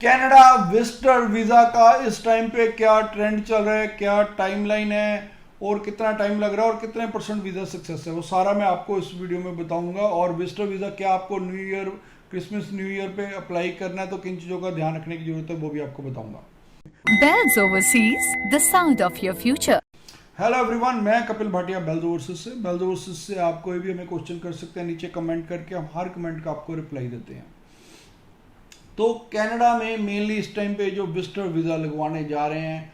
Canada visitor visa का इस time पे क्या ट्रेंड चल रहा है, क्या टाइमलाइन है और कितना टाइम लग रहा है और कितने परसेंट वीजा सक्सेस है, वो सारा मैं आपको इस वीडियो में बताऊंगा। और विजिटर वीजा क्या आपको new year Christmas new year पे अप्लाई करना है तो किन चीज़ों का ध्यान रखने की जरूरत है वो भी आपको बताऊंगा। Bells Overseas, the sound of your future. Hello everyone, मैं कपिल भाटिया बेल्स ओवरसीज से। बेल्स ओवरसीज से आप कोई भी हमें क्वेश्चन कर सकते हैं नीचे कमेंट करके, हम हर कमेंट का आपको रिप्लाई देते हैं। तो कनाडा में मेनली इस टाइम पे जो विजिटर वीज़ा लगवाने जा रहे हैं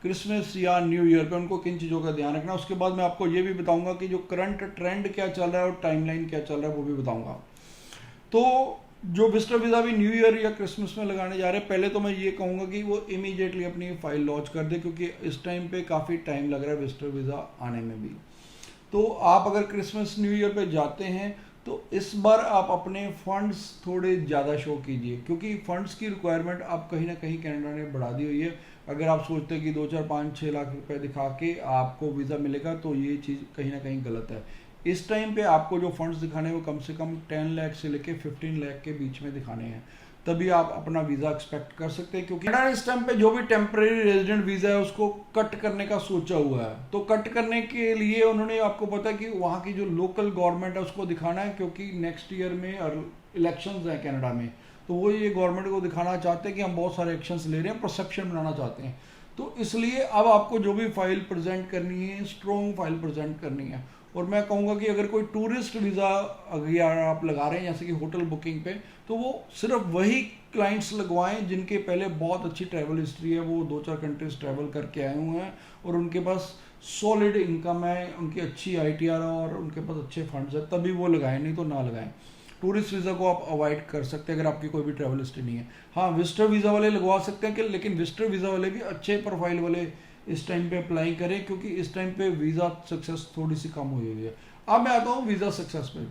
क्रिसमस या न्यू ईयर पे, उनको किन चीज़ों का ध्यान रखना है। उसके बाद मैं आपको ये भी बताऊंगा कि जो करंट ट्रेंड क्या चल रहा है और टाइमलाइन क्या चल रहा है वो भी बताऊंगा। तो जो विजिटर वीज़ा भी न्यू ईयर या क्रिसमस में लगाने जा रहे हैं, पहले तो मैं ये कहूँगा कि वो इमीडिएटली अपनी फाइल लॉन्च कर दे, क्योंकि इस टाइम पे काफ़ी टाइम लग रहा है विजिटर वीज़ा आने में भी। तो आप अगर क्रिसमस न्यू ईयर पे जाते हैं तो इस बार आप अपने फंड्स थोड़े ज़्यादा शो कीजिए, क्योंकि फंड्स की रिक्वायरमेंट आप कहीं ना कहीं कनाडा ने बढ़ा दी हुई है। अगर आप सोचते हैं कि 2 4 5 6 लाख रुपए दिखा के आपको वीज़ा मिलेगा तो ये चीज़ कहीं ना कहीं गलत है। इस टाइम पे आपको जो फंड्स दिखाने हैं वो कम से कम 10 लाख से लेके 15 लाख के बीच में दिखाने हैं, तभी आप अपना वीज़ा एक्सपेक्ट कर सकते हैं। क्योंकि इस टाइम पे जो भी टेम्परेरी रेजिडेंट वीज़ा है उसको कट करने का सोचा हुआ है। तो कट करने के लिए उन्होंने, आपको पता है कि वहाँ की जो लोकल गवर्नमेंट है उसको दिखाना है, क्योंकि नेक्स्ट ईयर में इलेक्शंस हैं कनाडा में। तो वो ये गवर्नमेंट को दिखाना चाहते हैं कि हम बहुत सारे एक्शंस ले रहे हैं, परसेप्शन बनाना चाहते हैं। तो इसलिए अब आपको जो भी फाइल प्रेजेंट करनी है, स्ट्रॉन्ग फाइल प्रेजेंट करनी है। और मैं कहूँगा कि अगर कोई टूरिस्ट वीज़ा अगर आप लगा रहे हैं जैसे कि होटल बुकिंग पे, तो वो सिर्फ वही क्लाइंट्स लगवाएं जिनके पहले बहुत अच्छी ट्रैवल हिस्ट्री है, वो 2 4 कंट्रीज ट्रैवल करके आए हुए हैं और उनके पास सॉलिड इनकम है, उनकी अच्छी आईटीआर है और उनके पास अच्छे फंड्स है, तभी वो लगाएं, नहीं तो ना लगाएं। टूरिस्ट वीज़ा को आप अवॉइड कर सकते हैं अगर आपकी कोई भी ट्रैवल हिस्ट्री नहीं है। हाँ, विजिटर वीज़ा वाले लगवा सकते हैं कि, लेकिन विजिटर वीज़ा वाले भी अच्छे प्रोफाइल वाले इस टाइम पे अप्लाई करें, क्योंकि इस टाइम पे वीज़ा सक्सेस थोड़ी सी कम हुई है। अब मैं आता हूँ वीज़ा सक्सेस पे।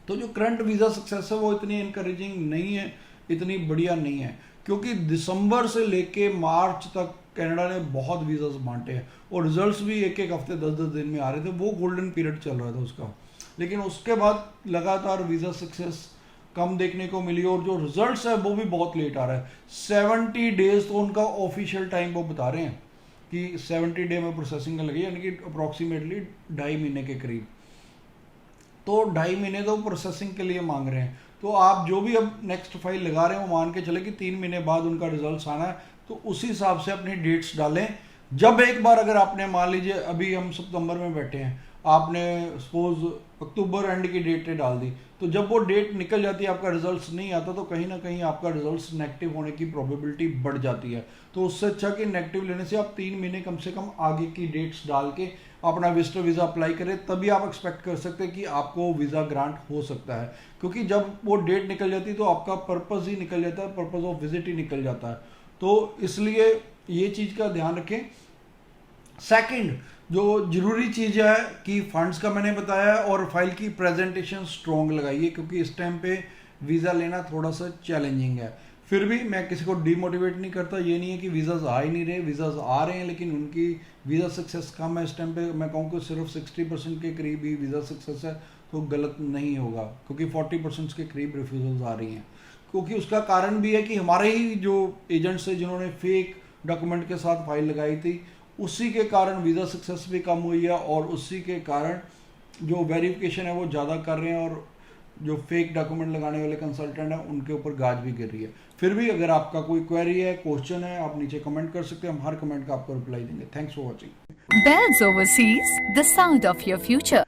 तो जो करंट वीज़ा सक्सेस है वो इतनी इनकरेजिंग नहीं है, इतनी बढ़िया नहीं है, क्योंकि दिसंबर से लेके मार्च तक कनाडा ने बहुत वीज़ास बांटे हैं और रिजल्ट्स भी एक एक हफ्ते 10 10 दिन में आ रहे थे। वो गोल्डन पीरियड चल रहा था उसका, लेकिन उसके बाद लगातार वीज़ा सक्सेस कम देखने को मिली और जो रिजल्ट्स है वो भी बहुत लेट आ रहा है। 70 डेज तो उनका ऑफिशियल टाइम वो बता रहे हैं कि 70 डे में प्रोसेसिंग का लगी, यानी कि अप्रॉक्सीमेटली 2.5 महीने के करीब। तो 2.5 महीने तो प्रोसेसिंग के लिए मांग रहे हैं। तो आप जो भी अब नेक्स्ट फाइल लगा रहे हैं वो मान के चले कि 3 महीने बाद उनका रिजल्ट आना है, तो उसी हिसाब से अपनी डेट्स डालें। जब एक बार अगर आपने मान लीजिए अभी हम सितंबर में बैठे हैं, आपने सपोज अक्टूबर एंड की डेट डाल दी, तो जब वो डेट निकल जाती है आपका रिजल्ट्स नहीं आता, तो कहीं ना कहीं आपका रिजल्ट्स नेगेटिव होने की प्रोबेबिलिटी बढ़ जाती है। तो उससे अच्छा कि नेगेटिव लेने से आप 3 महीने कम से कम आगे की डेट्स डाल के अपना विजिटर वीज़ा अप्लाई करें, तभी आप एक्सपेक्ट कर सकते हैं कि आपको वीज़ा ग्रांट हो सकता है। क्योंकि जब वो डेट निकल जाती है तो आपका पर्पज़ ही निकल जाता है, पर्पज़ ऑफ विजिट ही निकल जाता है। तो इसलिए ये चीज़ का ध्यान रखें। सेकंड जो जरूरी चीज़ है कि फंड्स का मैंने बताया, और फाइल की प्रेजेंटेशन स्ट्रॉन्ग लगाइए, क्योंकि इस टाइम पे वीज़ा लेना थोड़ा सा चैलेंजिंग है। फिर भी मैं किसी को डीमोटिवेट नहीं करता, ये नहीं है कि वीज़ाज आ ही नहीं रहे, वीज़ाज आ रहे हैं लेकिन उनकी वीज़ा सक्सेस कम है इस टाइम पे। मैं कहूँ कि सिर्फ 60% के करीब ही वीज़ा सक्सेस है, तो गलत नहीं होगा, क्योंकि 40% के करीब रिफ्यूजल्स आ रही हैं। क्योंकि उसका कारण भी है कि हमारे ही जो एजेंट्स हैं जिन्होंने फेक डॉक्यूमेंट के साथ फाइल लगाई थी, उसी के कारण वीज़ा सक्सेस भी कम हुई है और उसी के कारण जो वेरिफिकेशन है वो ज़्यादा कर रहे हैं और जो फेक डॉक्यूमेंट लगाने वाले कंसल्टेंट हैं उनके ऊपर गाज भी गिर रही है। फिर भी अगर आपका कोई क्वेरी है, क्वेश्चन है, आप नीचे कमेंट कर सकते हैं, हम हर कमेंट का आपको रिप्लाई देंगे। Thanks for watching. Bells Overseas, the sound of your future.